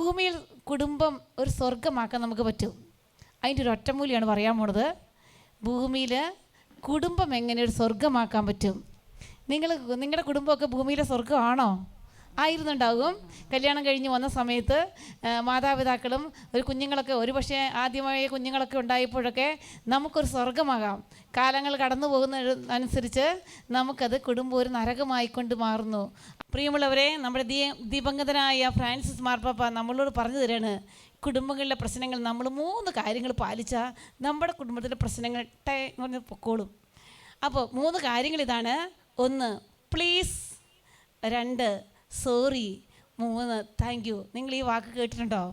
ഭൂമിയിൽ കുടുംബം ഒരു സ്വർഗമാക്കാൻ നമുക്ക് പറ്റും. അതിൻ്റെ ഒരു ഒറ്റമൂലിയാണ് പറയാൻ പോണത്. ഭൂമിയിൽ കുടുംബം എങ്ങനെ ഒരു സ്വർഗമാക്കാൻ പറ്റും? നിങ്ങളുടെ കുടുംബമൊക്കെ ഭൂമിയിലെ സ്വർഗമാണോ? ആയിരുന്നുണ്ടാകും. കല്യാണം കഴിഞ്ഞ് വന്ന സമയത്ത് മാതാപിതാക്കളും ഒരു കുഞ്ഞുങ്ങളൊക്കെ, ഒരു പക്ഷേ ആദ്യമായ കുഞ്ഞുങ്ങളൊക്കെ ഉണ്ടായപ്പോഴൊക്കെ നമുക്കൊരു സ്വർഗമാകാം. കാലങ്ങൾ കടന്നു പോകുന്ന അനുസരിച്ച് നമുക്കത് കുടുംബം ഒരു നരകമായിക്കൊണ്ട് മാറുന്നു. പ്രിയമുള്ളവരെ, നമ്മുടെ ദിവംഗതനായ ഫ്രാൻസിസ് മാർപ്പാപ്പ നമ്മളോട് പറഞ്ഞു തരാണ്, കുടുംബങ്ങളിലെ പ്രശ്നങ്ങൾ നമ്മൾ 3 കാര്യങ്ങൾ പാലിച്ചാൽ നമ്മുടെ കുടുംബത്തിലെ പ്രശ്നങ്ങൾ പൊക്കോളും. അപ്പോൾ 3 കാര്യങ്ങൾ ഇതാണ്. 1 പ്ലീസ്, 2 സോറി, 3 താങ്ക് യു. നിങ്ങൾ ഈ വാക്ക് കേട്ടിട്ടുണ്ടോ?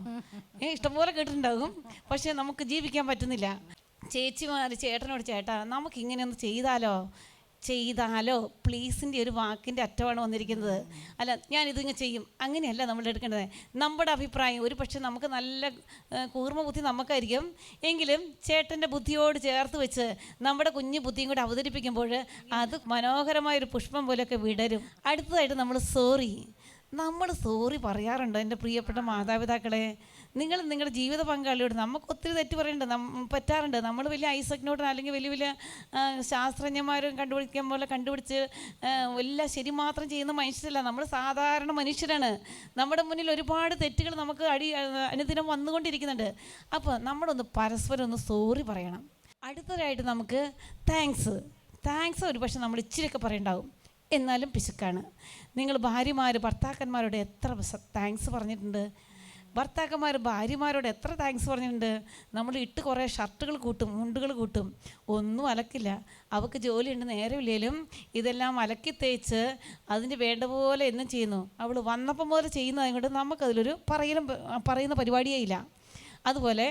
ഇഷ്ടംപോലെ കേട്ടിട്ടുണ്ടാകും. പക്ഷേ നമുക്ക് ജീവിക്കാൻ പറ്റുന്നില്ല. ചേച്ചിമാർ ചേട്ടനോട്, ചേട്ടാ നമുക്കിങ്ങനെയൊന്ന് ചെയ്താലോ പ്ലീസിൻ്റെ ഒരു വാക്കിൻ്റെ അറ്റമാണ് വന്നിരിക്കുന്നത്. അല്ല, ഞാനിതിങ്ങനെ ചെയ്യും, അങ്ങനെയല്ല നമ്മൾ എടുക്കേണ്ടത്. നമ്മുടെ അഭിപ്രായം ഒരു പക്ഷേ നമുക്ക് നല്ല കൂർമ്മ ബുദ്ധി നമുക്കായിരിക്കും, എങ്കിലും ചേട്ടൻ്റെ ബുദ്ധിയോട് ചേർത്ത് വെച്ച് നമ്മുടെ കുഞ്ഞു ബുദ്ധിയും കൂടെ അവതരിപ്പിക്കുമ്പോൾ അത് മനോഹരമായൊരു പുഷ്പം പോലെയൊക്കെ വിടരും. അടുത്തതായിട്ട് നമ്മൾ സോറി പറയാറുണ്ടോ എൻ്റെ പ്രിയപ്പെട്ട മാതാപിതാക്കളെ? നിങ്ങൾ നിങ്ങളുടെ ജീവിത പങ്കാളിയോട് നമുക്ക് ഒത്തിരി തെറ്റ് പറ്റാറുണ്ട്. നമ്മൾ വലിയ ഐസക്കിനോട് അല്ലെങ്കിൽ വലിയ ശാസ്ത്രജ്ഞന്മാരും കണ്ടുപിടിച്ച് എല്ലാം ശരി മാത്രം ചെയ്യുന്ന മനുഷ്യരല്ല. നമ്മൾ സാധാരണ മനുഷ്യരാണ്. നമ്മുടെ മുന്നിൽ ഒരുപാട് തെറ്റുകൾ നമുക്ക് അനുദിനം വന്നുകൊണ്ടിരിക്കുന്നുണ്ട്. അപ്പോൾ നമ്മളൊന്ന് പരസ്പരം ഒന്ന് സോറി പറയണം. അടുത്തതായിട്ട് നമുക്ക് താങ്ക്സ് ഒരു പക്ഷേ നമ്മൾ ഇച്ചിരിയൊക്കെ പറയണ്ടാവും, എന്നാലും പിശുക്കാണ്. നിങ്ങൾ ഭർത്താക്കന്മാരോട് എത്ര താങ്ക്സ് പറഞ്ഞിട്ടുണ്ട്? ഭർത്താക്കന്മാർ ഭാര്യമാരോട് എത്ര താങ്ക്സ് പറഞ്ഞിട്ടുണ്ട്? നമ്മൾ ഇട്ട് കുറേ ഷർട്ടുകൾ കൂട്ടും, മുണ്ടുകൾ കൂട്ടും, ഒന്നും അലക്കില്ല. അവൾക്ക് ജോലിയുണ്ട്, നേരമില്ലേലും ഇതെല്ലാം അലക്കി തേച്ച് അതിന് വേണ്ട പോലെ എന്നും ചെയ്യുന്നു. അവൾ വന്നപ്പം മുതൽ ചെയ്യുന്നതുകൊണ്ട് നമുക്കതിലൊരു പറയുന്ന പരിപാടിയേ ഇല്ല. അതുപോലെ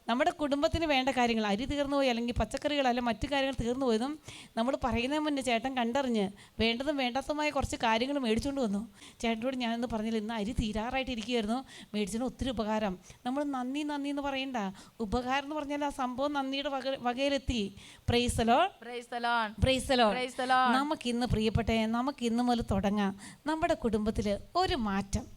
നമ്മുടെ കുടുംബത്തിന് വേണ്ട കാര്യങ്ങൾ, അരി തീർന്നു പോയി അല്ലെങ്കിൽ പച്ചക്കറികൾ അല്ലെങ്കിൽ മറ്റു കാര്യങ്ങൾ തീർന്നു പോയതും നമ്മൾ പറയുന്നതിന് മുന്നേ ചേട്ടൻ കണ്ടറിഞ്ഞ് വേണ്ടതും വേണ്ടാത്തതുമായ കുറച്ച് കാര്യങ്ങൾ മേടിച്ചുകൊണ്ട് വന്നു. ചേട്ടനോട് ഞാനൊന്ന് പറഞ്ഞില്ല, ഇന്ന് അരി തീരാറായിട്ട് ഇരിക്കുകയായിരുന്നു, മേടിച്ചതിന് ഒത്തിരി ഉപകാരം. നമ്മൾ നന്ദി എന്ന് പറയണ്ട, ഉപകാരം എന്ന് പറഞ്ഞാൽ ആ സംഭവം നന്ദിയുടെ വകയിലെത്തി. Praise the Lord. നമുക്കിന്ന് പ്രിയപ്പെട്ടെ, നമുക്കിന്ന് മുതൽ തുടങ്ങാം നമ്മുടെ കുടുംബത്തിൽ ഒരു മാറ്റം.